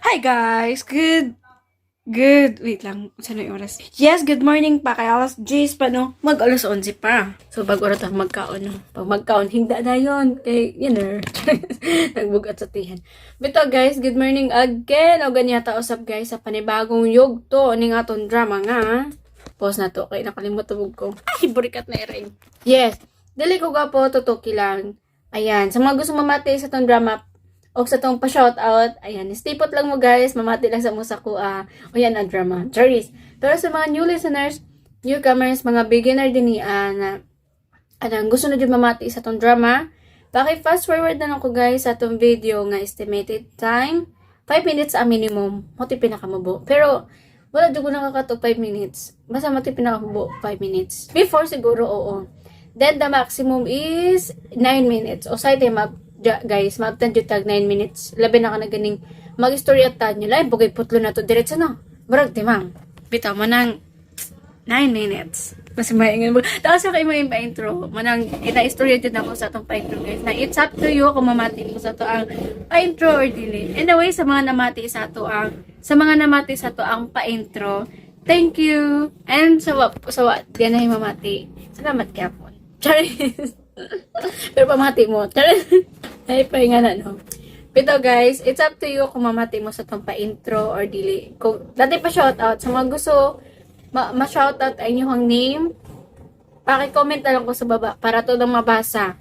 Hi guys! Wait lang. Saan yung oras? Yes, good morning pa. Kaya alas 10 pa, no? Mag-alas 11 pa. So, bago oras ang magkaon, no? Pag magkaon, hinda na yun. Kay, nagbugat sa tihan. Bito guys, good morning again. O ganyata usap guys sa panibagong yugto. Ni nga tong drama nga. Pause na to. Kaya nakalimot tubog ko. Ay, burikat na iray. Yes. Dili ko ga po, tutuki lang. Ayan. Sa mga gusto mamati sa tong drama, o sa tong pa-shoutout, ayan, stipot lang mo guys, mamati lang sa musa ko, o yan ang drama, Charis. Pero sa mga new listeners, newcomers, mga beginner din na, gusto na dyan mamati sa tong drama, paki-fast forward na lang ko guys sa tong video nga estimated time, 5 minutes ang minimum, mati pinakamubo. Pero, wala dyan ko nakakatog 5 minutes, basta mati pinakamubo 5 minutes. Before siguro, oo. Then, the maximum is 9 minutes. O sa ito, guys, maabtan dyan tag 9 minutes. Labi na ka na ganing mag-story at tan nyo. Lain, bugay putlo na to. Diretso na. Barag, timang. Bitaw mo ng 9 minutes. Mas maingin mo. Tapos yung kayo mo yung pa-intro. Manang, ina-story dyan ako sa itong pa-intro, guys. Na it's up to you kung mamati mo sa to ang pa-intro or delete. Anyway, sa mga namati sa to ang pa-intro, thank you. And sa what? Diyan na yung mamati. Salamat kaya po. Charis. Pero pamati mo. Ay, pahinga na, no? Pero guys, it's up to you kung mamati mo sa itong pa-intro or dili. Kung dati pa shoutout, sa mga gusto ma-shoutout ay inyong name, paki-comment na lang ko sa baba para to lang mabasa.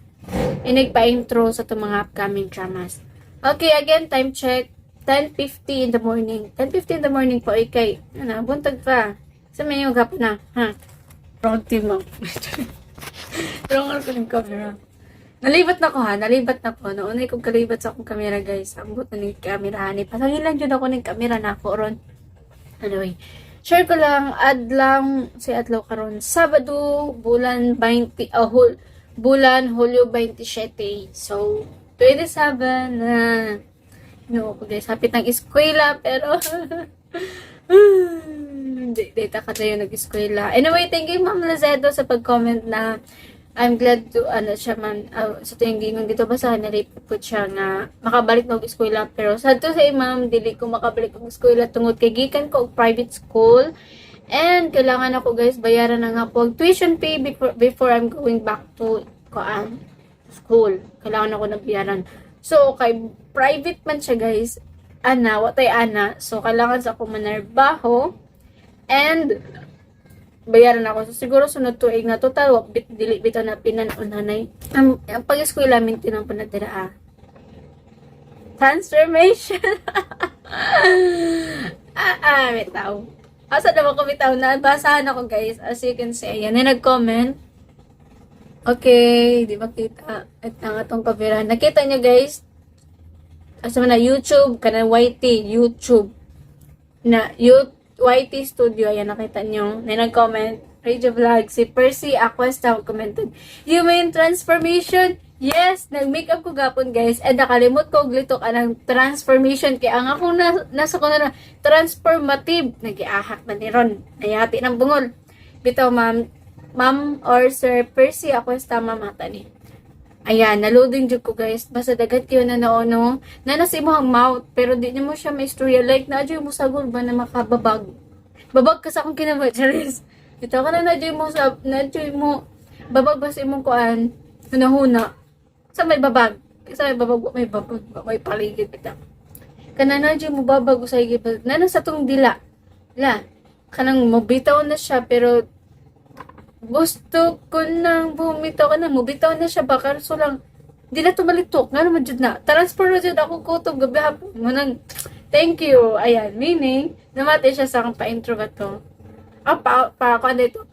Inig pa-intro sa itong mga upcoming dramas. Okay, again, time check. 10:50 in the morning. 10:50 in the morning po, ikay. Buntag pa. Sa may yung gap na, ha? Wrong team mo. Wrong ko ng camera. Nalibat na ko ha, Naunay kong kalibat sa akong camera guys. Ang buto ng camera ni. Pasangilan dyan ako ng camera na ako ron. Anyway, share ko lang, adlang si Adlaw karon Sabado, bulan 20, bulan Hulyo 27. So, 27 na. No, guys, hapit ng eskwela, pero data ka tayo nag-eskwela. Anyway, thank you Ma'am Lazedo sa pag-comment na I'm glad to, sa tuwing gingon dito, basta narate po siya na makabalik na eskwela. Pero sa to say, ma'am, dili ko makabalik ng eskwela tungod kay gikan ko private school. And kailangan ako guys, bayaran na nga po tuition fee before I'm going back to school. Kailangan ako nagbayaran. So, kay private man siya guys, watay So, kailangan sa ako manarbaho. And bayaran ako. So, siguro sunod tuig na total, dili bitaw na pinanunanay. Ang pag-eskwela, mintin ang panatira, transformation. Bitaw. Asa naman ko bitaw na. Basahan ako, guys. As you can see, ayan, nag-comment. Okay, di ba kita? At ang atong kabira. Nakita nyo, guys? Asa man na, YouTube, kanang YT, YouTube. YT Studio, ayan, nakita nyo. Na nag-comment, Radio Vlog, si Percy Aquesta commented, you mean transformation? Yes, nag-makeup ko gapon guys, and nakalimot ko glito ka ng transformation, kaya ang akong nasa ko na transformative, nag-iahak na ni Ron, ayati ng bungol. Bitaw ma'am or Sir Percy Aquesta, mamata ni. Ayan, naloading jud ko guys. Basta dagat yun na naono. Nanas imo ang mouth. Pero di niyo mo siya may istorya. Like, na-adyo mo sagol ba na makababag? Babag ka sa akong kinabag, Charis. Ito ka na na-adyo mo. Babag ba sa imong kuan? Hunahuna. Sa may babag. May babag. May paligid. Kana na-adyo mo babag sa igibag. Nanas sa tong dila. Kanang mabitaw na siya. Pero gusto ko nang bumitaw ka na, mubitaw na siya baka so lang, di na tumalitok, nga naman dyan na, transfer na dyan ako kutog, gabi hapon mo nang, thank you, ayan, meaning, namati siya sa akong pa-intro ba to,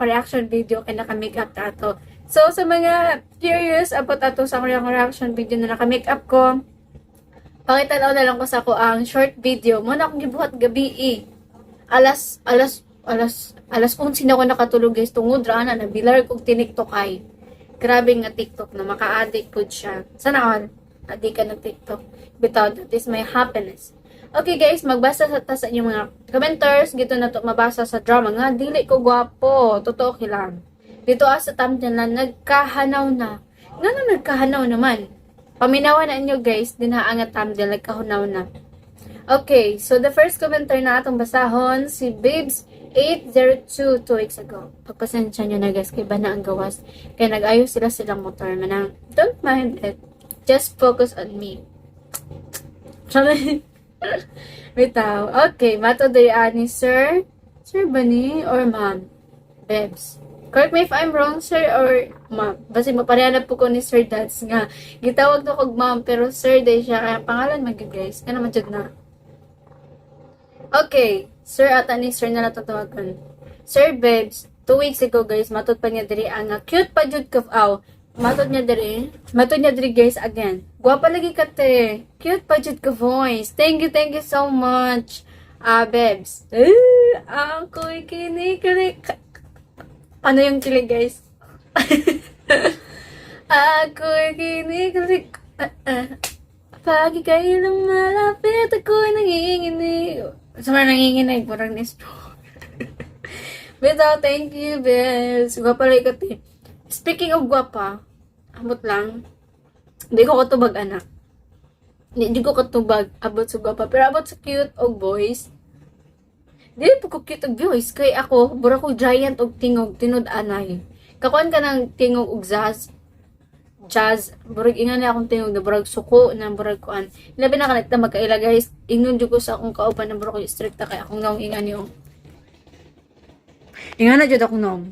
pa-reaction video, kaya naka-makeup ta to. So, sa mga curious about ato sa reaction video na naka-makeup ko, pakita na lang ko sa ako ang short video, muna akong gibuhat gabi alas 11 na ako nakatulog guys, tungod ra na bilar kog tiniktok ay. Grabe nga TikTok na maka-addict po siya. Sana all, addict ka ng TikTok. Bitaw, that is my happiness. Okay guys, magbasa sa inyong mga commenters. Gito na to mabasa sa drama nga. Dili ko gwapo. Totoo kilang. Dito sa thumbnail na nagkahanaw na. Nga na nagkahanaw naman. Paminawan na inyo guys. Dinaangat thumbnail, nagkahanaw na. Okay, so the first commenter na atong basahon, si Babes802 2 weeks ago. Pagpasensya nyo na guys, kay ba na ang gawas. Kaya nag-ayos sila silang motor. Manang, don't mind it. Just focus on me. Sorry. Bitaw. Okay, mato day ani, sir. Sir ba ni? Or ma'am? Babes. Correct me if I'm wrong, sir, or ma'am. Basi maparehanap po ko ni Sir Dads nga. Gitawag to kog ma'am, pero sir day siya. Kaya pangalan mag guys. Ano man dyan na? Okay, sir ata ni sir na natatawagan. Sir Babes, 2 weeks ago guys, matod pa niya diri ang cute pa jud ka aw. Matod niya diri guys again. Guwapa lagi ka te. Cute pa jud ka voice. Thank you so much. Babes. Ako'y kinikilig. Ano yung kilig guys? Ako'y kinikilig. Pag ika'y lang malapit, ako'y nanginginig. Sama nanginginig, parang ni-stroke. Bitaw, thank you, Bes. Gwapa lang ikati. Speaking of gwapa, abot lang. Hindi ko katubag, anak. Hindi ko katubag, abot sa gwapa. Pero abot sa cute og boys. Hindi po ko cute og boys. Kaya ako, bura ko giant og tingog, tinud anay. Kakuan ka ng tingog og jazz, burag ingan na akong tingog na burag suko na burag kuan. Labi na kanita magkaila guys. Ingnon jud ko sa akong kauban na burag ko stricta kay akong naong ingan yung. Ingan na jud akong naong.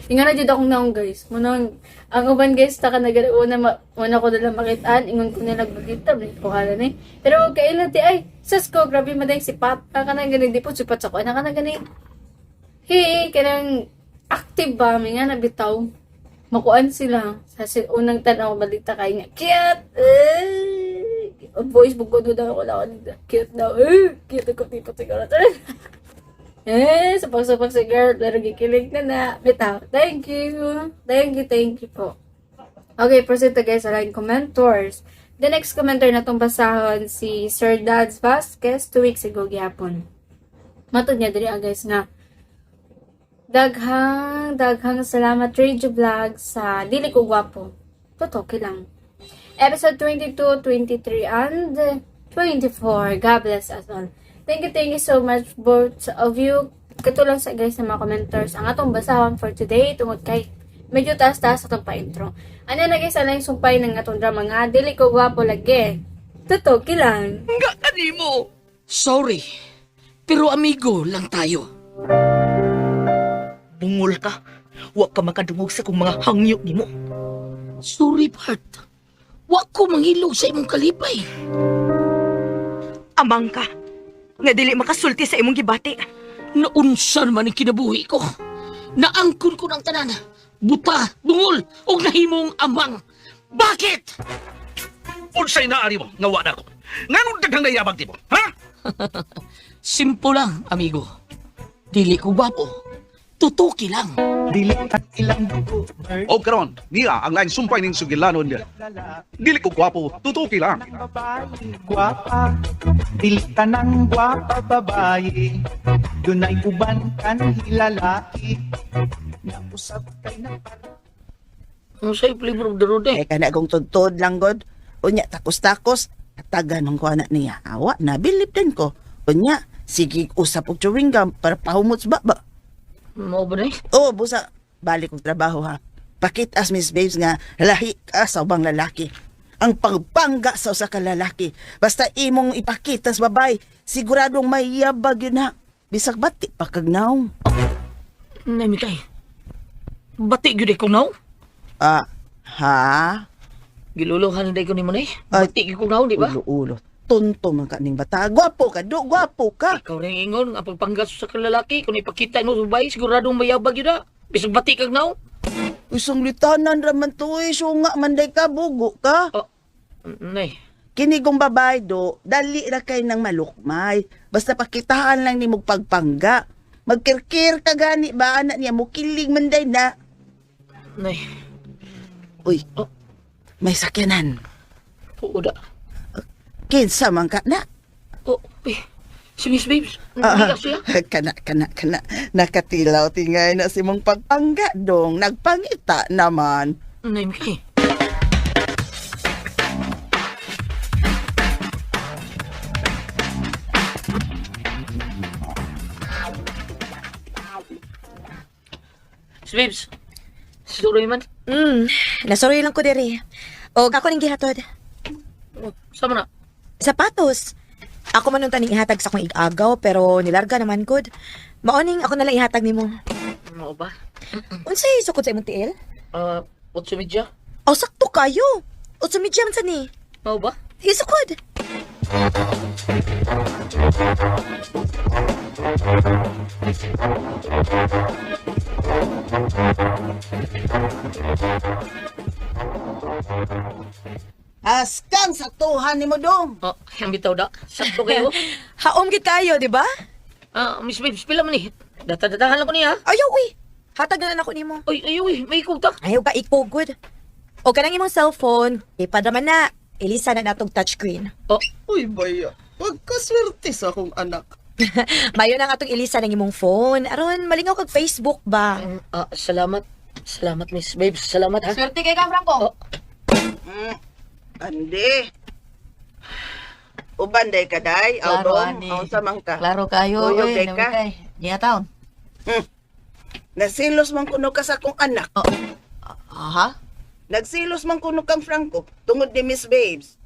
Ingan na jud akong naong guys. Munang ang uban guys ta ka una ko dala makitaan ingon ko nila bagita ko hala ni. Pero kaila ti ay sas ko grabe maday sipat. Ka na gani di po sipat sa ko. Ana ka na gani. Hey, kanang active ba mi nga nabitaw. Makuan sila. Sa unang tanaw, balita kayo nga, cute! Voice, bugod daw ako lang. Cute daw. Cute ako, tipo siguro. Sapag-sapag si girl, pero gikilig na. Bitaw, thank you. Thank you po. Okay, proceed to guys, align commentors. The next commenter na itong basahon, si Sir Dads Vasquez, 2 weeks ago, gyapon. Matod niya diri guys nga, daghang salamat Radio Vlog sa Dili Ko Gwapo. Totoki lang. Episode 22, 23, and 24. God bless us all. Thank you so much both of you. Katulang sa guys sa mga commenters. Ang atong basahon for today, tungod kay medyo taas-taas atong pa-intro. Ano na guys, ano yung sumpay ng atong drama nga, Dili Ko Gwapo lagi. Totoki lang. Nga kanimo. Sorry, pero amigo lang tayo. Bungol ka. Huwag ka makadungog sa kong mga hangyo ni mo. Sorry, Bart. Huwag ko manghilog sa imong kalipay. Amang ka. Nga dili makasulti sa imong gibati. Naunsan man ang kinabuhi ko. Naangkon ko ng tanan. Buta, bungol, o nahimong amang. Bakit? Unsay naari mo, nga wala ko. Nganong daghang nayabang ti mo, ha? Simple lang, amigo. Dili ko gwapo. Tutuki lang. Dili at ilang dugo, O karon, niya ang laing sumpay ning sugilanon niya. Dili ko gwapo, tutuki lang. babae, gwapa. Dili ka ng gwapa, babae. Dunay uban kan hilalaki. Nausap kay na Ang sa'yo, flavor of the road eh. Kana kong tuntod lang god. Unya takos-takos. Taga nung ko anak niya. Awa na bilib din ko. Unya sige usap og chewing gum para pahumot sa baba. Mo ba na eh? Oh, busa balik kong trabaho ha. Pakitas Miss Babes nga lahi ka sa ubang lalaki. Ang pagpangga sa usa ka lalaki. Basta imong ipakita sa babay, siguradong may yabag yun ha. Bisag bati pakagnaw. Naimikay. Bati gyud ko now. Ah, ha? Giluluhan day ko ni mo na eh. Ay. Bati gyud ko now, di ba? Ulo-ulo. Tunto man ka ning bata. Gwapo ka, do, gwapo ka. Ikaw rin ingon, ang pagpanggas sa kalalaki, kung ipakita mo sa babae, siguradong mayabag yun na. Bisag bati kag now. Isang litanan raman to eh. Sunga manday ka, bugo ka. Nay, Kinigong babae do, dali ra kay ng malukmay. Basta pakitaan lang ni mong pagpangga. Magkirkir ka gani ba anak niya mo kilig manday na. nay, Uy, Oh. may sakyanan. puuda. Kinsa man ka na. Oh, si Miss Babes, Ah, nagbigas siya. kana. Nakatilaw tingay na si mong pagpangga dong. Nagpangita naman. Nay, Mikay. Si Babes. Suroy man. Nasuroy lang ko diri. O ako ning gihatod. Oh, sama na. Sapatos. Ako man nung taning ihatag sa akong igagaw pero nilarga naman gud. Maoning ako nalang ihatag nimo. Ano ba? Unsay sukod sa imong tiil? 8:30. Aw sakto kayo. O sumidya man sa ni. Mao ba? Isukod. Askan sa tuhan ni mo dong. Oh, yung bitaw da. Sakto kayo. Haom gid kayo, di ba? Miss Babes, pila man ni? Data-datahan lang ko niya. Ayaw uy. Hatag na lang ako nimo. Uy, may ikog ta. Ayaw ka ikugod. O kanang imong cellphone, ipadama na. Ilisa na natong touchscreen. Oh, Uy, baya. Pagkaswerte sa akong anak. Mayo na nga atong ilisa ng imong phone. Aron, malingaw kag Facebook ba? salamat. Salamat, Miss Babes. Salamat, ha? Swerte kay ka, Franco. Andi. Ubanday ka, day. Klaro, Aw, Andi. dong. Aw, samang ka. Klaro kayo, Uyog oy, kay ka. namikay. Diya taon. Nasilos man kuno ka sa akong anak. Aha? Nagsilos man kuno kang Franco. Tungod ni Miss Babes.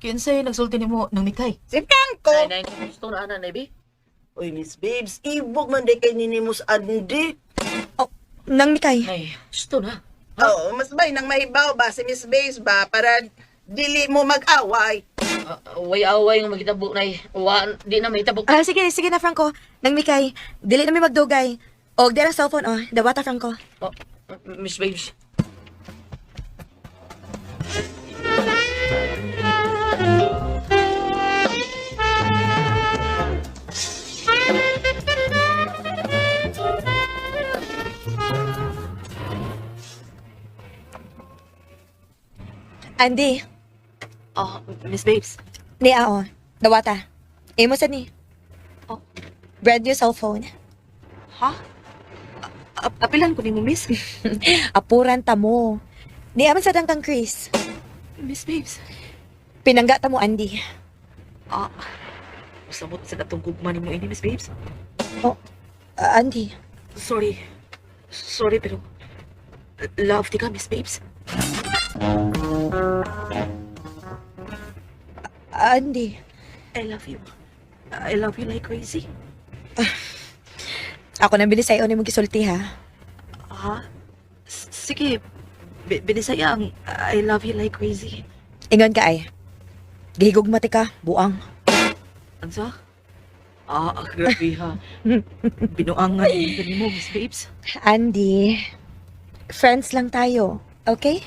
Kinsay nagsulti nimo nang mikay? Si Franco! Nay, gusto na, ana, Nay, be? Uy, Miss Babes, ibog man day kay ninimos Andi. Nang mikay. Ay, gusto na. Oo, mas bay nang mahibaw ba si Miss Babes ba para dili mo mag-away. Away-away nga magitabo, Nay. Di na may tabo. Sige na, Franco. Nang mikay, dili na may magdugay. O, dira cellphone, dawata, Franco. Oh, Miss Babes. Andy, Oh, Miss Babes. ni dawata. Imo sa ni. Oh. Brand new cellphone. Ha? Apilan ko nimo, Miss. Apuran ta mo. Ni aman sa dangkang Chris. Miss Babes. Pinangga ta mo, Andy. Samot sa datong gugma nimo ini, Miss Babes. Andy, Sorry. Sorry, pero love di ka, Miss Babes. Andy. I love you. I love you like crazy. Ako nang bilis sa'yo ni mong gisulti, ha? Ha? Sige. Binisaya ang I love you like crazy. Ingon ka ay. Gihigugmati ka, buang. Ansa? Grabe ha. Binuangan yung mo, Miss Babes. Andy, friends lang tayo, okay?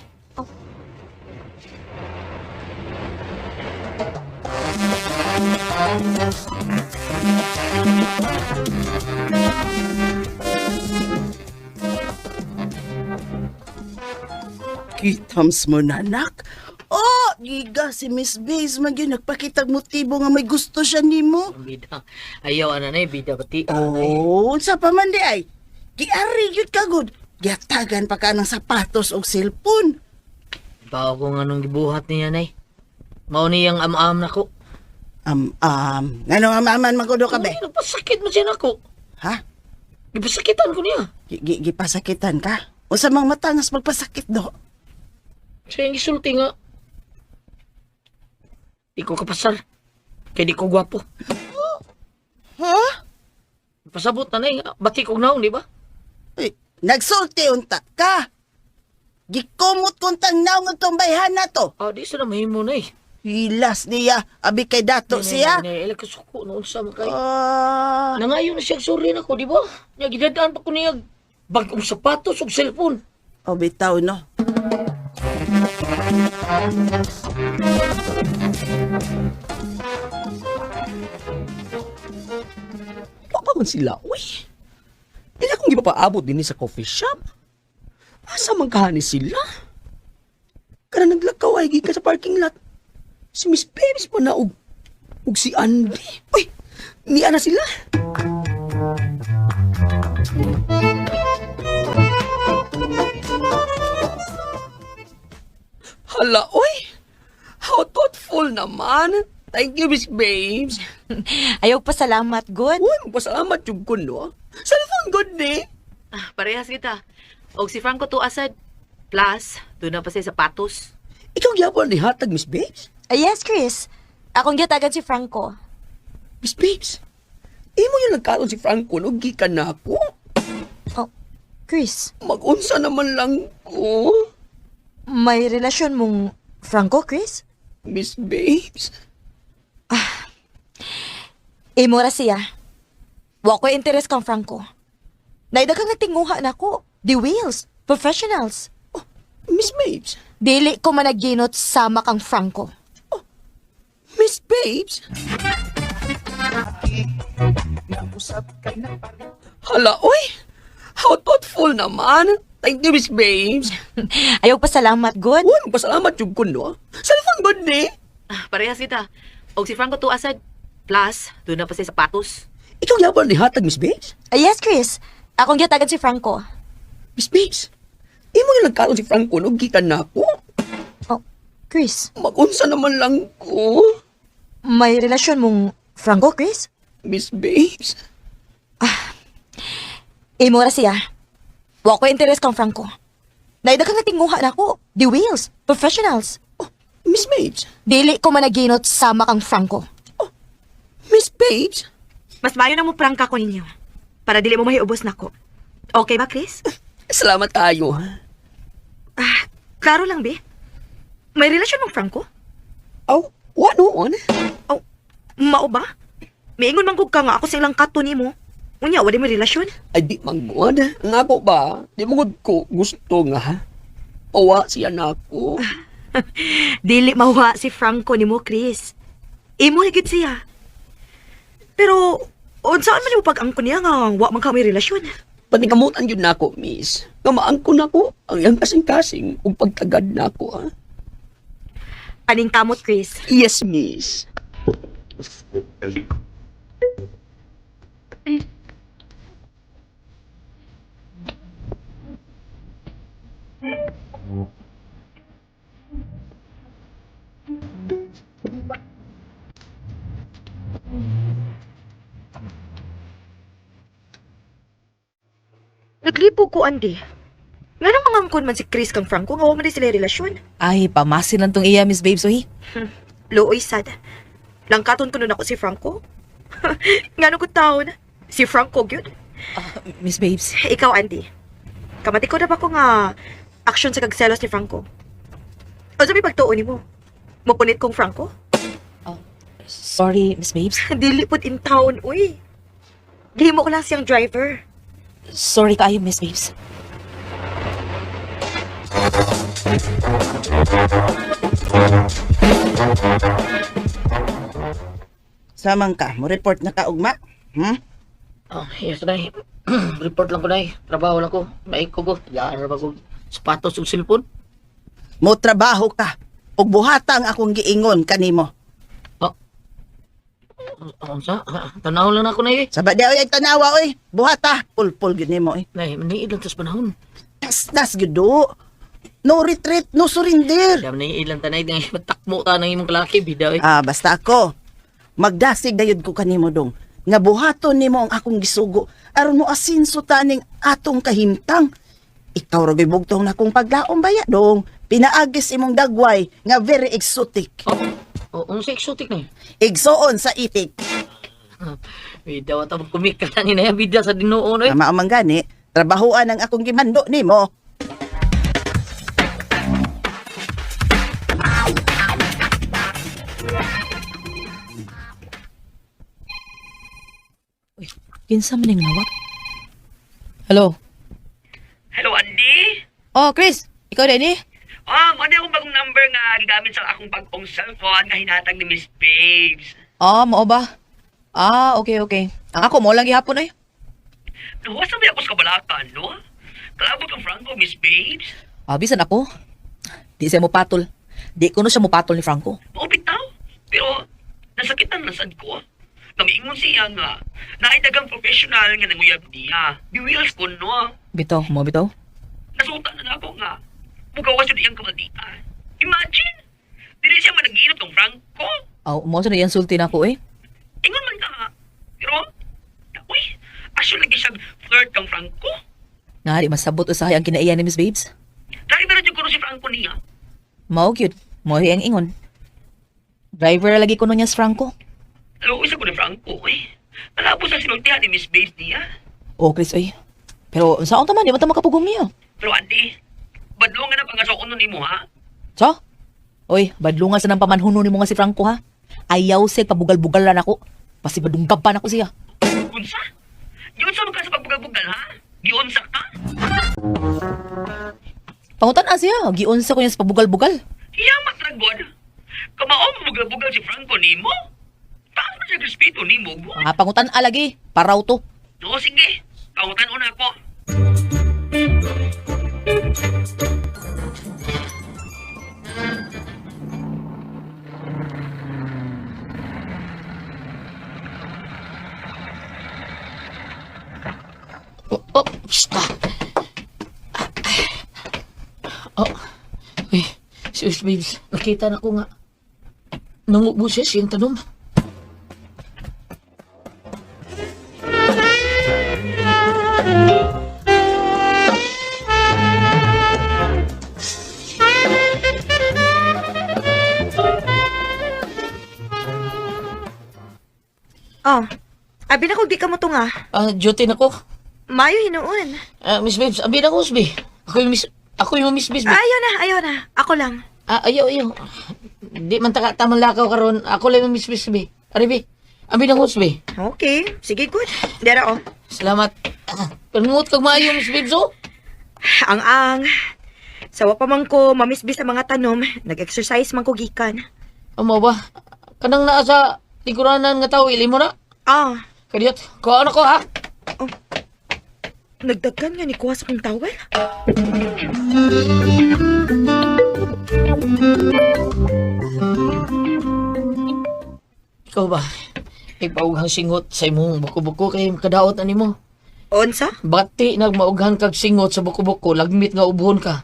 Kitams mo na, anak. Oh, giga si Miss Babes man yun nagpakitag motibo nga may gusto siya nimo. Bida. Ayaw, ana, Nay. Bida, pati. Oh, sa paman di ay. Giari yun kagod. Giatagan pa ka ng sapatos o cellphone. Bawa ko nga nung gibuhat niya, Nay. Mao niyang am-am na ko. Ano amaman magudo ka be? Ay, nagpasakit mo siya na ko. Ha? Ipasakitan ko niya. Gipasakitan ka? O sa mga matangas magpasakit do? Siya yung isulti nga. Di ko kapasar. Kaya di ko gwapo. Ha? Pasabot na, Nay. Bati kong naon, di ba? Nagsulti unta ka. Gikumot kuntang naong itong bayhan na to. Di sa na mahimo, Nay. Hilas niya, abi kay dato siya. Nay, ilag kasuko noon sa makay. Ah, Nangayon na siya, sorry na ko, di ba? Niya, gidadaan pa ko niya bagong sapatos o cellphone. o bitaw no. Wala man sila, uy. Ila kung di pa paabot din sa coffee shop. Asa man kahani sila? Kana naglakaw ay ka sa parking lot. Si Miss Babes pa na og si Andy. Uy, niya na sila. Hala, uy. How thoughtful naman. Thank you, Miss Babes. Ayaw pa salamat, good. Uy, magpasalamat yung kuno. Cellphone good ni. Parehas kita. Og si Franco to asad. Plus, doon na pa siya sapatos. Ikaw gyapon ni hatag, Miss Babes? Yes, Chris. Akong gitagan si Franco. Miss Babes, imo yung nagkaroon si Franco no gikan na ako. Oh, Chris, Mag-unsa naman lang ko. may relasyon mong Franco, Chris? Miss Babes. Imo ra siya. Wa ko interes kang Franco. Naidagang nagtinguha na ko. The wheels, professionals. Miss Babes. Dili ko managinot sama kang Franco. Miss Babes. Nausap kay na palit. Hala, oy. How thoughtful naman. Thank you, Miss Babes. Ayaw pa salamat, good? Uy, pasalamat yung kuno. Cellphone ba ni? Parehas kita. Og si Franco to asad. Plus, doon na pa siya sapatos. Ikaw yapon ni hatag, Miss Babes? Yes, Chris. Akong gitagan si Franco. Miss Babes, imo yung nagkaroon si Franco no gikan na ako. Oh, Chris, Mag-unsa naman lang ko. may relasyon mong Franco, Chris? Miss Babes. Imo ra siya. Wa ko interes kang Franco. Naidagang natinguha na ko. The wheels, professionals. Miss Babes. Dili ko managinot sama kang Franco. Miss Babes. Mas mayo na mo prangka ko ninyo. Para dili mo mahiubos na ko. Okay ba, Chris? Salamat tayo. Klaro lang, be. May relasyon mong Franco? Aw, what noon? Oh, mao ba? Miingon man kog ka nga ako sa ilang kato nimo. Unya, wala may relasyon? Ay di manggod. Nga po ba? Di mangod ko gusto nga. Pawa siya na ako. Dili mawa si Franco nimo, Chris. Imo higit siya. Pero, saan man mo pag-angkon niya nga wa man ka may relasyon? Panikamutan yun na ako, miss. Gamaan ko na ko ang iyang kasing-kasing kung pagtagad na ako, ha? Aning kamot, Chris. Yes, miss. Naglipo ko, Andy. Nga nang mga angkon man si Chris kang Franco, nga wa man din sila relasyon. Ay, pamasin lang tong iya, Miss Babes, oy. Looy, sad. Langkaton ko nun ako si Franco. Nga nung ko taon, si Franco, yun. Miss Babes. Ikaw, Andy. Kamati ko na ba ko nga aksyon sa kagselos ni Franco? O sabi pagtuon ni mo? Mapunit kong Franco? Sorry, Miss Babes. Dili pud in town, uy. Gihimo ko lang siyang driver. Sorry kayo, Miss Babes. Samang ka, mo report na ka ugma. Oh, yes, Nay. Report lang ko, Nay. Trabaho lang ko. Maik ko ko. Yara ba ko sapatos ug cellphone? Mo trabaho ka. Ug buhatang akong giingon kanimo. Sa? Tanaw lang ako, Nay. Sabad di ay tanawa oy. Buhata, pulpul gid nimo oy. Nay, maniid lang tas panahon. Tas gid do. No retreat, no surrender. Kaya maniid lang tanay. Nay, matakmo ta ng imong kalaki, bida, eh. Basta ako. Magdasig dayod ko kanimo dong. Nga buhaton nimo ang akong gisugo aron mo asinso taning atong kahimtang. Ikaw ra gyud bugtong na kong paglaom baya dong. Pinaagis imong dagway nga very exotic. Sa exotic, Nay. Igsoon sa itik. Bida, wata mo kumika na ni Nay, bida sa dinuon, eh. Tama ang gani, trabahoan ang akong gimando nimo. Kinsa man yung nawak? Hello? Hello, Andy? Oh, Chris! Ikaw din eh? Ano akong bagong number nga gigamit sa akong bagong cellphone nga hinatag ni Miss Babes. Mao ba? Okay. Ang ako mo lang gihapon eh. Nahuwas na ba ako sa kabalakan, no? Kalabot ang Franco, Miss Babes. Bisan ako. Di siya mo patol. Di ko na siya mo patol ni Franco. Maupitaw. Pero, nasakitan na sad ko. Namiingon siya nga, naidagang professional nga nanguyab niya. Biwils ko, no? Bitaw, mo bitaw? Nasuta na ako nga. Mugawas yun iyang kamalitan. Imagine! Dili siya managinap ng Franco. Mo sa na sulti na ako eh. Ingon man ka. Pero, uy, asyo lagi siyang flirt kang Franco. Nga di masabot usahay ang kinaiya ni Miss Babes. Driver na dyan ko si Franco niya. Mao cute. Mao ang ingon. Driver lagi kuno niya si Franco. Alam ko isa ko ni Franco eh. Malabo sa sinultihan ni Miss Babes niya. Oh, Chris, oy. Pero saan taman, di ba ta makapugong niya? Pero ante, badlungan na pangasok nun mo ha? So? Oy, badlungan sa nang pamanhuno ni mo nga si Franco, ha? Ayaw siya pabugal-bugalan ako. Pasibadunggab pa na ko siya. Unsa? Giunsa mo ka sa pagbugal-bugal ha? Giunsa ka? Pangutan na siya. Giunsa ko niya sa pabugal-bugal. Hiyamat ragod. Kamao mo bugal-bugal si Franco ni mo? Taas mo siya respeto ni mo. Ah, pangutan lagi. Paraw to. Oo, sige. Pangutan una ako. Oh, basta. Oh, uy, si Miss Babes, nakita na ko nga. Nangubo siya siyang tanom. Oh, abi na kung di ka mo to nga. Duty na ko. Mayo hinuon. Miss Babes, abi na ko, Usbi. Ako yung Miss Babes. Ayaw na. Ako lang. Ayaw. Di man tamang lakaw karon. Ako lang yung Miss Babes, Bi. Aribi, abi na ko, Usbi. Okay, sige good. Dara oh. Salamat. Panungot kag maayo, Miss Babes, oh. Ang. Sawa pa man ko mamisbis sa mga tanom. Nag-exercise man ko gikan. Amo ba? Kanang naa sa liguranan nga tao, ili mo na. Kadiyot, kuha na ko, ha? Nagdagan nga ni kuha sa kong towel. Ikaw ba? Ipaughang singot sa imong buko-buko kay makadaot na nimo. Onsa? Bati nagmaughang kag singot sa buko-buko, lagmit nga ubuhon ka.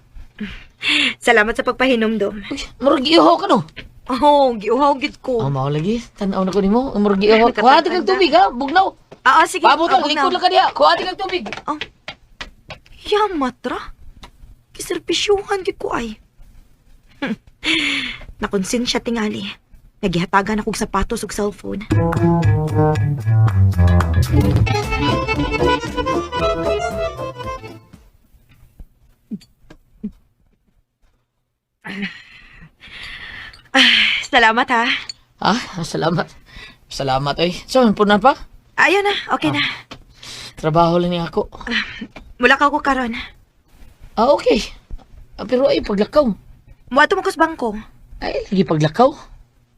Salamat sa pagpahinom, Dom. Murag iho ka no? Oh, giuhaw gid ko. Mao lagi. Tanaw na ko nimo. Murag iho. Kuha kag tubig ha, bugnaw. Sige. Pabutang likod lang ka diha. Kuha kag tubig. Matra. Kiserpisyuhan gid ko ay. Nakonsensya tingali. Nagihatagan akong sapatos ug cellphone. Salamat ha. Salamat. Salamat ay. So, punan pa? Ayun na, okay na. Trabaho lang ni ako. Mula ka ko karon. Okay. Pero ay paglakaw. Muato mo ko sa bangko. Ay, lagi paglakaw.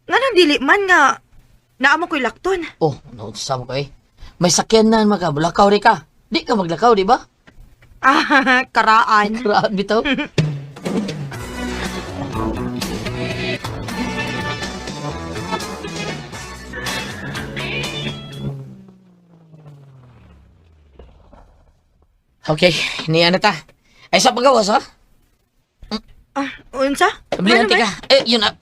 Nga nang dili man nga. Naamo ko'y lakton. Oh, naunsa mo ko eh. May sakyan na magabulakaw rin ka. Di ka maglakaw, di ba? Karaan. Karaan bitaw. Okay, niya na ta. Ay, sa pagawas, ha? Unsa? Sablihan ka. Yun na.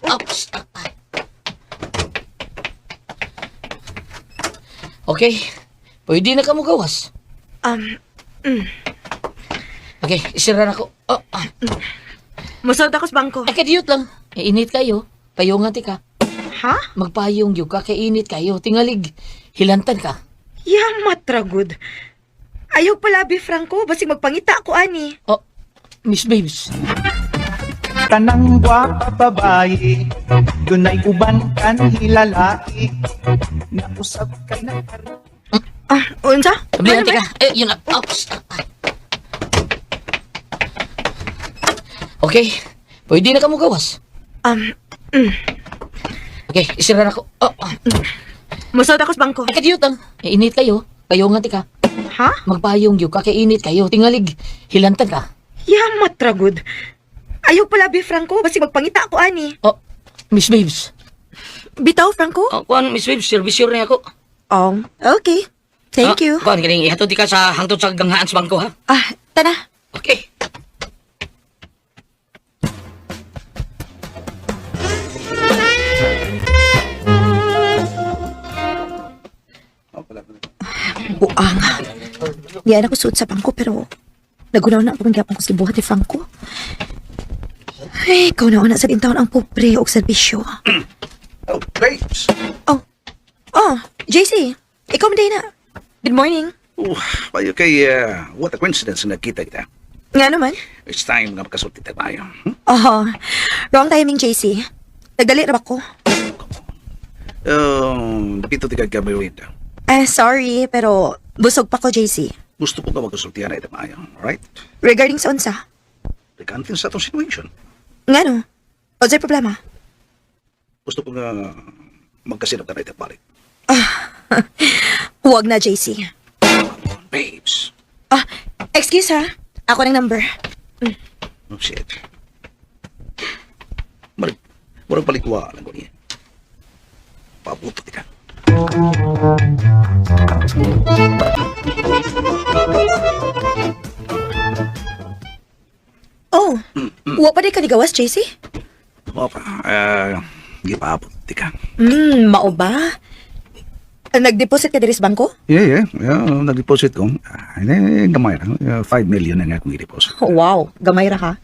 Okay, pwede na ka mo gawas. Okay, isira na ko. Musod ako sa bangko. Ay, kadiyot lang. Init kayo. Payungan ti ka. Ha? Magpayong yung ka, kay init kayo. Tingalig, hilantan ka. Yamat ragod. Ayaw pala, Franco. Basig magpangita ako, ani. Oh, Miss Babes. Kanang gwapa babae, dunay uban kan hilalaki. Nausap kay na Unsa? Sablihan ka. Yun na. Okay, pwede na ka mo gawas. Okay, isira na ko. Musod ako sa bangko. Ay, kadiyot lang. Init kayo. Payungan ti ka. Ha? Magpayong yung ka, kay init kayo. Tingalig, hilantan ka. Yamat ragod. Ayaw pala, Franco. Basig magpangita ako, ani. Oh, Miss Babes. Bitaw, Franco? Kuan, Miss Babes, servisyor na ako. Okay. Thank you. Kuan, galing ihatod di ka sa hangtod sa ganghaan sa bangko, ha? Tana. Okay. Buang. Di ako suot sa bangko, pero Nagunaw na akong gyapon ko si buhat ni Franco. Ay, ikaw na sa taon ang pobre o serbisyo. Oh, babes. Oh, JC, ikaw man na. Good morning. Payo kay, what a coincidence na nakita kita. Nga naman. It's time na makasulti tayo. Oh, wrong timing, JC. Nagdali na ba ko? Dapito ti kagabi ito. Sorry, pero busog pa ko, JC. Gusto ko ka magkasultihan na ito tayo, alright? Regarding sa unsa? Regantin sa itong situation. Nga no? O sa'y problema? Gusto ko nga magkasinap ka na ito balik. Huwag na, JC. Babes. Excuse ha. Ako ng number. Oh, shit. Murag palikwa lang ko niya. Pabuto ka. Oh, huwag pa di ka ligawas, JC? Opa, di paabot ka. Mao ba? Nag-deposit ka diri sa bangko? Yeah, nag-deposit ko. Gamay lang. 5 million na nga akong i-deposit. Wow, gamay ra ka.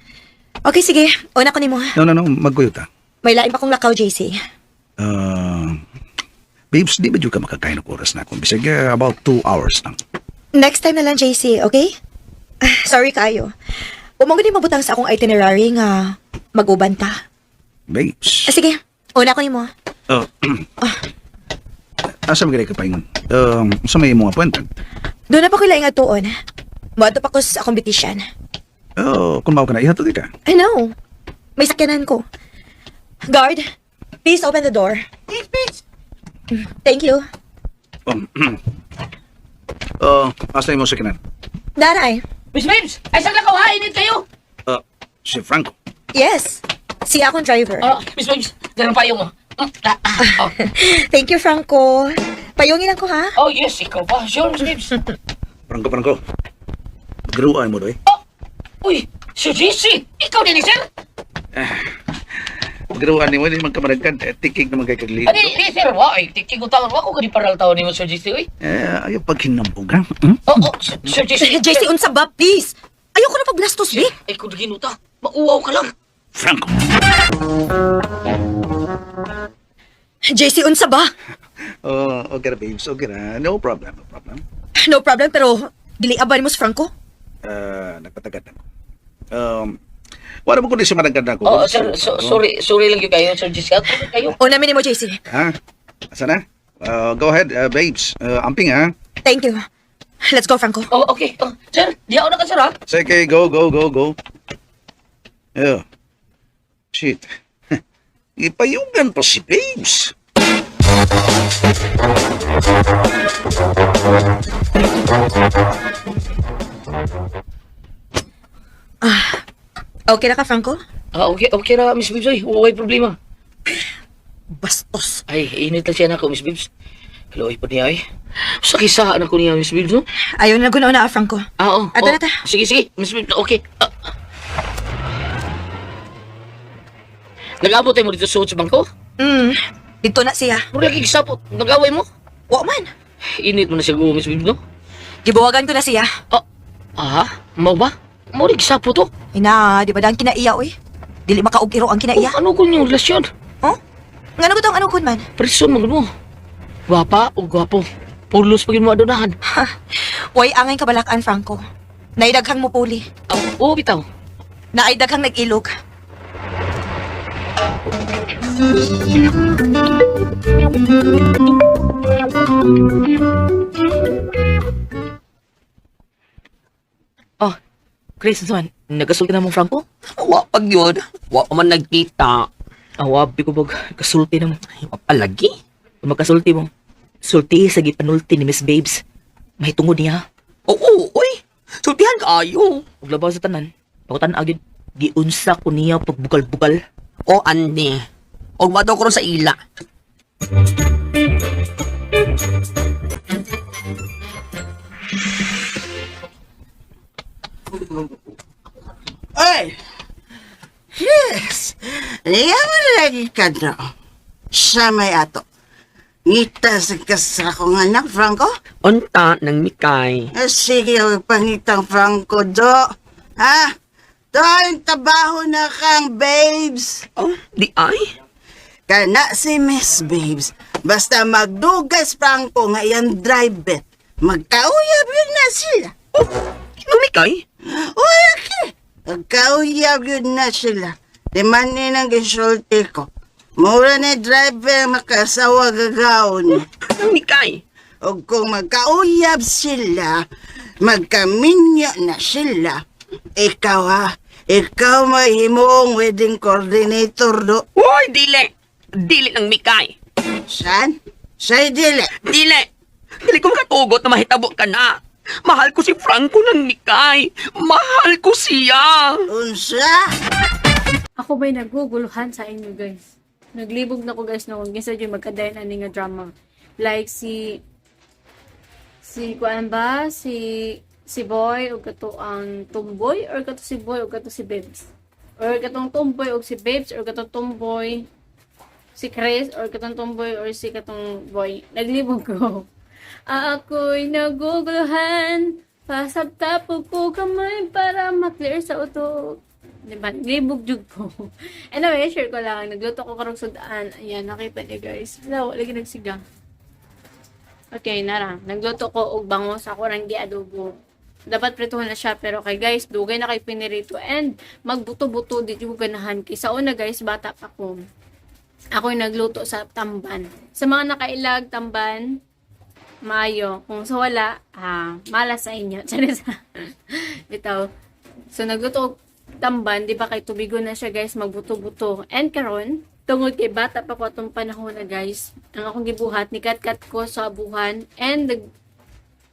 Okay, sige. Una ko nimo ha. No, magkuyo ta. May lain pa kong lakaw, JC. Babes, di ba dyan ka makakain ng oras na akong? Bisag about 2 hours lang. Next time na lang, JC, okay? Sorry kayo. Umong din mabutang sa akong itinerary nga mag-uban ta. Babes. Sige, una ko nimo. Asa magiging ka pa yun? Sa may mga appointment? Doon na pa ko laing atuon. Mato pa ko sa competition. Kung mao ka na, ihatod ka. I know. May sakyanan ko. Guard, please open the door. Please. Thank you. Asa yung mo sa kinan? Daray. Miss Babes, ay saan ka ha? Init kayo. Si Franco. Yes. Si akong driver. Miss Babes, ganun pa yung Thank you, Franco. Payungin ako, ha? Oh, yes, ikaw pa. Sure, Miss Babes. Franco. Garuan mo doy. Uy, Sir JC, ikaw din, sir? Garuan ni mo, hindi magkamaragkan. Tikig naman kay kaglito. Di, sir, ay, tiktik ko tawag ko kung di paral tawag ni mo, Sir JC, uy. Ayaw paghinambog ha? Sir JC. JC, unsa ba, please? Ayoko na paglastos, be. Ay, kung ginuta, mauwaw ka lang. Franco. JC, unsa ba? Okay na, babes. Okay na. No problem. No problem, pero giliaban mo si Franco? Nagpatagat ako. Wala mo kundi si managanda ko. Sir, sorry lang yung kayo, Sir JC. Ako kayo. Una mo, JC. Ha? Asa na? Go ahead, babes. Amping ha? Thank you. Let's go, Franco. Okay. Sir, di ako na ka, sir, ha? Sige, go. Yeah. Shit. Ipayugan pa si babes. Okay na ka, Franco? Okay na, Miss Babes, ay, huwag problema. Bastos. Ay, init lang siya na ako, Miss Babes. Kaloy pa niya, ay. Sa kisaan ako niya, Miss Babes, no? Ayaw na guna-una, Franco. Oo. Ato na ta. Sige, Miss Babes, okay. Nag-abot tayo mo dito sa bangko? Dito na siya. Mura lagi gisapot. Nag-away mo? Wa man. Init mo na siya, Miss Babes, no? Gibuwagan ko na siya. Mau ba? Mau rin gisapot to? Ina, di ba dang kinaiya, oy? Dili makaugiro ang kinaiya. Ano kun yung relasyon? Nga naman itong anong man? Person mo mo. Gwapa o gwapo. Pulos pagin mo adonahan. Way angay kabalakan, Franco. Naidaghang mo puli. Oo, bitaw. Naidaghang nag-ilog. Chris, saan? Nagasulti na mong Franco? Wa pag yun. Wa pa man nagkita. Awabi ko bag, kasulti na mo. Palagi. Kung magkasulti mo, sulti sa gipanulti ni Miss Babes. May tungod niya. Oo, uy. Sultihan kayo. Huwag labaw sa tanan. Pakutan agad, giunsa ko niya pagbugal-bugal. O, ane. O, madaw ko rin sa ila. Ay! Yes! Liya mo lagi ka na. Siya may ato. Ngita sa kasakong anak, Franco? Unta ng Mikay. Sige, pangitang Franco, do. Ha? Doon, tabaho na kang, babes. Oh, di ay? Kana si Miss Babes. Basta magdugas, Franco, nga yan driver. Magkauyab yun na sila. Sino Mikay? Okay. Magkauyab yun na sila. Di man ng gisulti ko. Mura ni driver makasawa gagawon. Ang Mikay? O kung magkauyab sila, magkaminyo na sila. Ikaw ha, ikaw mahimong wedding coordinator do. Uy, dili! Dili ng Mikay. San? Sa'y dili. Dili! Dili ko makatugot na mahitabo ka na. Mahal ko si Franco ng Mikay. Mahal ko siya. Unsa? Ako ba'y naguguluhan sa inyo, guys? Naglibog na ko, guys, noon. Gisa dyan magkadayan ani nga drama. Like si kuan ba? Si Boy o kato ang tomboy or kato si Boy o kato si Babes. Or katong tomboy o si Babes or katong tomboy si Chris or katong tomboy or si katong boy. Naglibog ko. Ako'y naguguluhan. Pasabtapog ko kamay para maklear sa utok. Diba? Naglibog jug ko. Anyway, share ko lang. Nagluto ko karong sudaan. Ayan, nakita niyo guys. Wala, lagi nagsigang. Okay, nara. Nagluto ko og bangos. Ako rang giadobo. Dapat prituhan na siya. Pero kay guys, dugay na kay pinirito. And magbuto-buto dito ko ganahan. Kay sa una guys, bata pa ko. Ako yung nagluto sa tamban. Sa mga nakailag tamban, maayo. Kung sa wala, malas sa inyo. Bitaw. So, nagluto tamban, di ba kay tubigo na siya guys, magbuto-buto. And karon, tungod kay bata pa ko itong panahon na guys, ang akong gibuhat, nikat-kat ko sa abuhan, and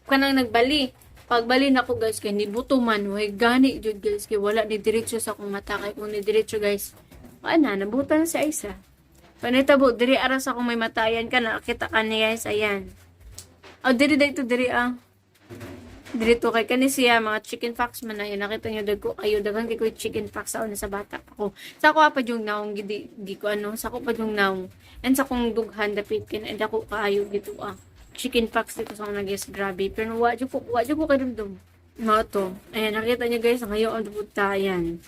kanang nagbali. Pagbali na ko guys, kay ni buto man, way gani jud guys, kay wala ni diretso sa akong mata, kay kung ni diretso guys, nabutan sa isa. Panitabo, diri aras ako may matayan ka, nakita ka niya guys, ayan. Diri dito, diri Dito kay kani siya mga chicken fox man na yun. Nakita niyo dagko kayo daghang kay ko chicken fox sa una sa bata ako. Sa ko pa yung naong gidi ko ano, sa ko pa yung naong. And sa kong dughan dapit kin and ako kaayo dito Chicken fox dito sa una guys, grabe. Pero wa jud ko kay dumdum. No to. Ayan nakita niyo guys, ngayon ang buta yan.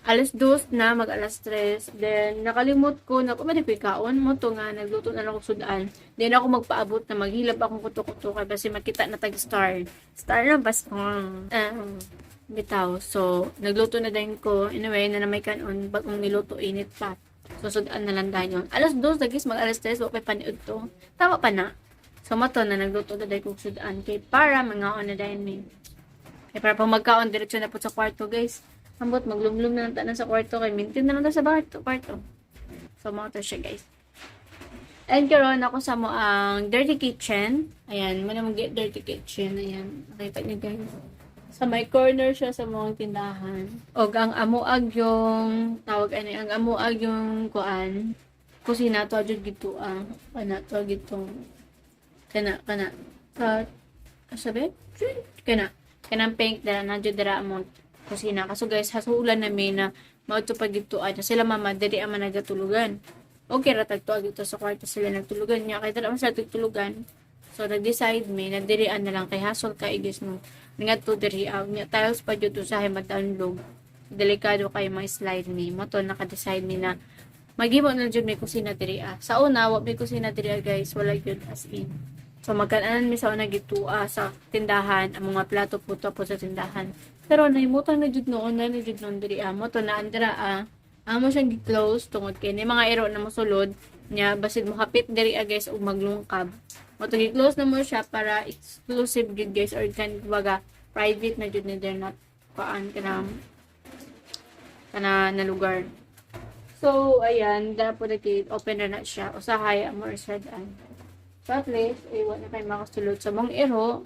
Alas 2 na, mag alas 3. Then, nakalimot ko na kumadi ko ikaon mo to nga, nagluto na lang ako sudaan. Then, ako magpaabot na maghilap akong kuto-kuto kay basi makita na tag-star. Star na bas, bitaw. So, nagluto na din ko. Anyway, na may kanon, bagong niluto, init pa. So, sudaan na lang dahil yun. Alas 2, nagis, mag alas 3, wapay paniod to. Tama pa na. So, mato na, nagluto na din ko sudaan. Kay para, mga on na dahil may. Kaya para pag magkaon, diretsyo na po sa kwarto, guys. Ambot, maglumlum na lang tanan sa kwarto. Kay mintin na lang sa kwarto. So, mga to siya, guys. And karon ako sa mo ang dirty kitchen. Ayan, muna mag-get dirty kitchen. Ayan, nakita niyo, guys. Sa may corner siya sa mga tindahan. O, ang amuag yung, tawag ano, ang amuag yung kuan. Kusina to, adjud gito, kana to, gito. Kana. Sabi? Kanang pink, dara, nadyo dara among kusina. Kaso guys, hasulan namin na mauto pag ito sila mama, dali ang nagatulugan. Okay, ratag to agito sa kwarto sila nagtulugan niya. Kaya talagang sila tulugan. So, nag-decide may, nadirian na lang kay hasol ka igis no. Nga to diri niya. Tiles pa dito sa mag-download. Delikado kayo mga slide ni. Mo to, naka-decide ni na maghimo na dyan may kusina diri Sa una, wag may kusina diri guys. Wala yun as in. So, magkaanan mi sa una gitu sa tindahan. Ang mga plato po sa tindahan. Pero naimutan na jud noon diri mo to na andra amo siyang gi-close tungod kay ni mga ero na mosulod nya basid mo hapit diri guys ug maglungkab. Mo to gi-close na mo siya para exclusive jud guys or kan baga private na jud ni there not paan kana na lugar. So ayan, dara po open na siya usahay amo reserdan. So at least wala na kay makasulod sa mga ero.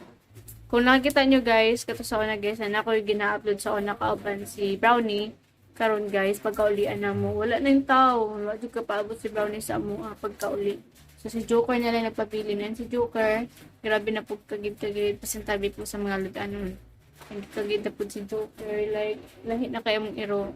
Kung nakikita nyo guys, kato sa una guys, na ako yung gina-upload sa una kauban si Brownie. Karon guys, pagkaulian na mo, wala na yung tao. Wala yung kapaabot si Brownie sa mo pagkauli. So si Joker na lang nagpapili na. Si Joker, grabe na po kagid-kagid. Pasintabi po sa mga ludanon. Kagid na po si Joker. Like, lahi na kayo mong iro.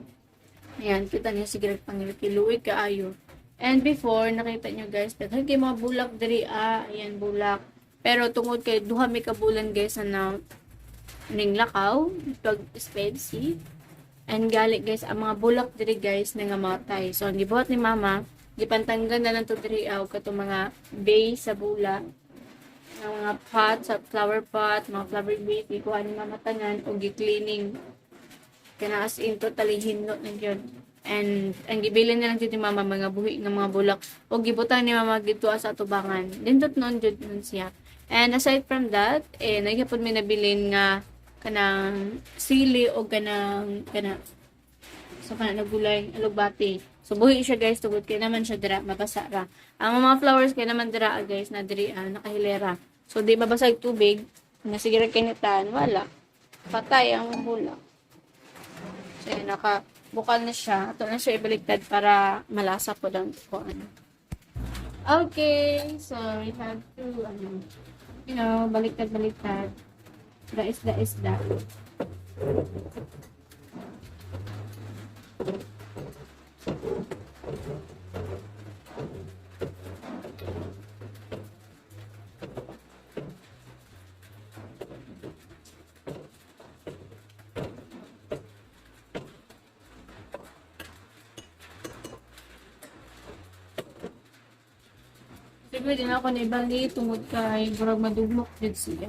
Ayan, kita niyo si Greg Pangilikiluwi kaayo. And before, nakita nyo guys, daghan kay mga bulak diri, ayan, bulak. Pero tungod kay duha may kabulan guys na ning lakaw, pag specie. And gali guys, ang mga bulak diri guys nga matay. So, ang gibuhat ni mama, gipantanggan na lang to diri katong mga bay sa bulak. Ang mga pot, sa flower pot, mga flower bait, ikuha ni mama tanan, o gi-cleaning. Kana as in, totally hinot na yun. And ang gibilin na lang dito ni mama mga buhi ng mga bulak o gibutan ni mama dito sa tubangan dindot noon jud nun siya. And aside from that, nagyapon may nabilin nga kanang sili o kanang so kanang nagulay alugbati. So buhi siya guys, tugod kay naman siya dira mabasa ra. Ang mga flowers kay naman dira guys na diri nakahilera. So di mabasag tubig, nga sige ra kinitan wala. Patay ang bulak. So bukal na siya. Ito na siya ibaliktad para malasa po lang po. Okay. So, we have to, baliktad. Isda. Siguro din ako na ibali tungod kay burag madugmok din siya.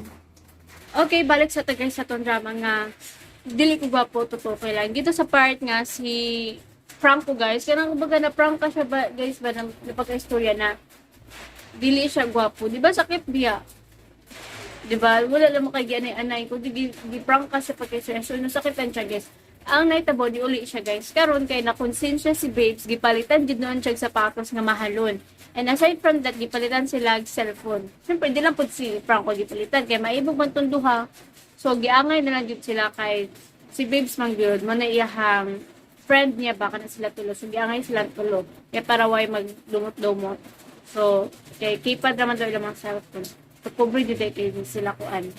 Okay, balik sa tagay sa ton drama nga dili ko gwapo totoo kay lang. Dito sa part nga si Franco guys, kanang baga na prank ka siya ba guys ba ng pagka-istorya na dili siya gwapo. Di ba sakit biya? Di ba? Wala lang mo kay anay ko di prank ka sa pagka-istorya. So nasakitan siya guys. Ang naitabo di uli siya guys. Karon kay na konsensya si Babes gipalitan gid noon siya sapatos nga mahalon. And aside from that, gipalitan sila cellphone. Siyempre, di lang po si Franco gipalitan. Kaya maibog man tunduha. So, giangay na lang dito sila kay si Babes Mangyod. Mo na iyahang friend niya baka na sila tulo. So, giangay sila tulo. Kaya para way magdumot-dumot. So, kay kipad naman daw ilang mga cellphone. So, cover dito kay sila kuan.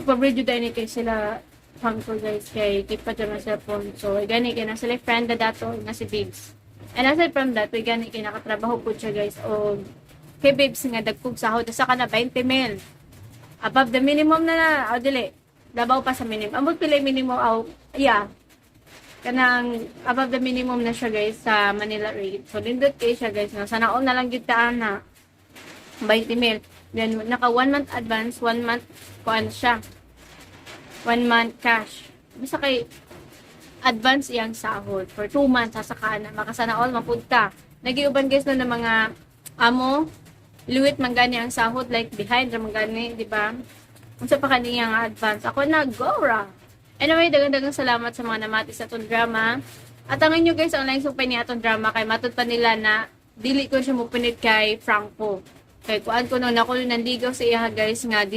Cover dito kay sila Franco guys. Kay kipad naman cellphone. So, gani kay na sila friend na dato na si Babes. And aside from that, we gani kay nakatrabaho po siya guys o kay Babes nga dagkog sahod sa kana 20 mil. Above the minimum na dili. Dabaw pa sa minimum. Amot pila minimum kanang above the minimum na siya guys sa Manila rate. So lindot kay siya guys na sana all na lang gyud taan na 20 mil. Then naka 1 month advance, 1 month kuan siya. 1 month cash. Bisa kay advance iyang sahod for 2 months sasaka na makasana all mapunta. Nagiuban guys no ng mga amo liwit man gani ang sahod like behind ra man gani, di ba? Unsa pa kaniyang advance? Ako na go ra. Anyway, dagang salamat sa mga namati sa atong drama. At ang inyo guys online supay ni atong drama kay matud pa nila na dili ko siya mupinit kay Franco. Kay kuan ko no ako nandigaw sa iya guys nga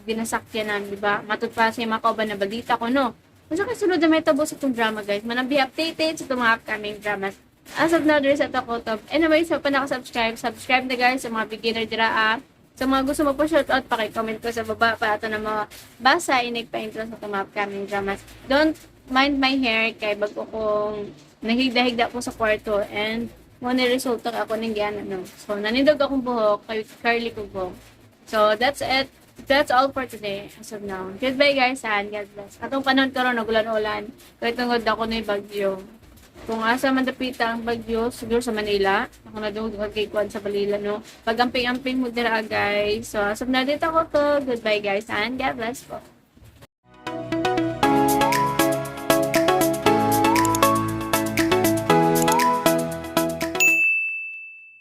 dinasakyanan, di ba? Matud pa siya makauban na balita ko no. Kung kay sunod na may tabo sa itong drama guys, manang be updated sa itong mga upcoming dramas. As of now, there is at ako to. Anyway, so pa subscribe na guys sa mga beginner dira. Sa mga gusto mo po shoutout, pakicomment ko sa baba para ito na mga basa, inig pa-intro sa itong mga upcoming dramas. Don't mind my hair, kay bago kong nahigda-higda po sa kwarto and muna resulta ako ng gana, no? So, nanindog akong buhok, kay curly ko buhok. So, that's it. That's all for today as of now. Goodbye guys and God bless. Atong panahon karon nagulan-ulan. Kaya tungod ako na bagyo. Kung asa man dapita ang bagyo, siguro sa Manila. Ako na doon kay Kwan sa Balila, no? Pag amping-amping mo dira guys. So as of now dito ako to. Goodbye guys and God bless po.